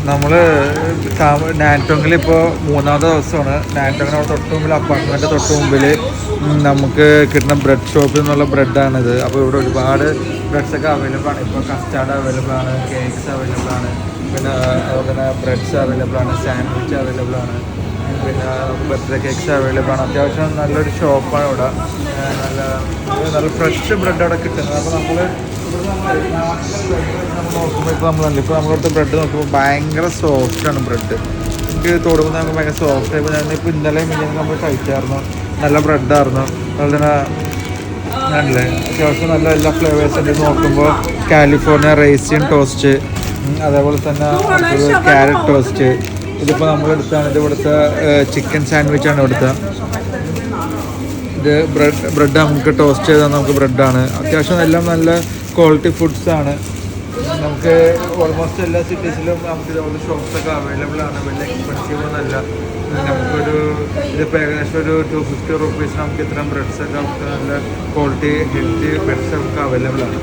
നമ്മൾ നാൻടോങ്ങിൽ ഇപ്പോൾ മൂന്നാമത്തെ ദിവസമാണ്. നാൻടോങ്ങിന് അവിടെ തൊട്ട് മുമ്പിൽ അപ്പാർട്ട്മെൻറ്റ് തൊട്ട് മുമ്പിൽ നമുക്ക് കിട്ടുന്ന ബ്രെഡ് ഷോപ്പിൽ നിന്നുള്ള ബ്രെഡാണിത്. അപ്പോൾ ഇവിടെ ഒരുപാട് ബ്രെഡ്സൊക്കെ അവൈലബിൾ ആണ്. ഇപ്പോൾ കസ്റ്റാർഡ് അവൈലബിൾ ആണ്, കേക്ക്സ് അവൈലബിൾ ആണ്, പിന്നെ അതുപോലെ തന്നെ ബ്രെഡ്സ് അവൈലബിൾ ആണ്, സാൻഡ്വിച്ച് അവൈലബിൾ ആണ്, പിന്നെ ബർത്ത്ഡേ കേക്ക്സ് അവൈലബിൾ ആണ്. അത്യാവശ്യം നല്ലൊരു ഷോപ്പാണ് ഇവിടെ. നല്ല നല്ല ഫ്രഷ് ബ്രെഡ് അവിടെ കിട്ടുന്നത്. അപ്പോൾ നമ്മൾ ഇപ്പോൾ നമ്മളിവിടുത്തെ ബ്രെഡ് നോക്കുമ്പോൾ ഭയങ്കര സോഫ്റ്റാണ് ബ്രെഡ്. എനിക്ക് തൊടുമ്പോൾ നമുക്ക് ഭയങ്കര സോഫ്റ്റ് ആയി. ഞാനിപ്പോൾ ഇന്നലെയും മിനിഞ്ഞാന്നും നമ്മൾ കഴിച്ചായിരുന്നു. നല്ല ബ്രെഡായിരുന്നു. അതുപോലെ തന്നെ നല്ലേ അത്യാവശ്യം നല്ല എല്ലാ ഫ്ലേവേഴ്സും നോക്കുമ്പോൾ കാലിഫോർണിയ റൈസിൻ ടോസ്റ്റ്, അതേപോലെ തന്നെ ക്യാരറ്റ് ടോസ്റ്റ്. ഇതിപ്പോൾ നമ്മളെടുത്താണ് ഇത് ഇവിടുത്തെ ചിക്കൻ സാൻഡ്വിച്ചാണ് ഇവിടുത്തെ. ഇത് ബ്രെഡ് നമുക്ക് ടോസ്റ്റ് ചെയ്താൽ നമുക്ക് ബ്രെഡാണ്. അത്യാവശ്യം എല്ലാം നല്ല ക്വാളിറ്റി ഫുഡ്സാണ്. നമുക്ക് ഓൾമോസ്റ്റ് എല്ലാ സിറ്റീസിലും നമുക്ക് ഇതുപോലെ ഷോപ്സൊക്കെ അവൈലബിൾ ആണ്. വലിയ എക്സ്പെൻസീവ് ഒന്നല്ല. നമുക്കൊരു ഇതിപ്പോൾ ഏകദേശം ഒരു 250 റുപ്പീസ് നമുക്ക് ഇത്രയും ബ്രെഡ്സൊക്കെ നമുക്ക് നല്ല ക്വാളിറ്റി ഹെൽത്തി ബ്രെഡ്സ് നമുക്ക് അവൈലബിൾ ആണ്.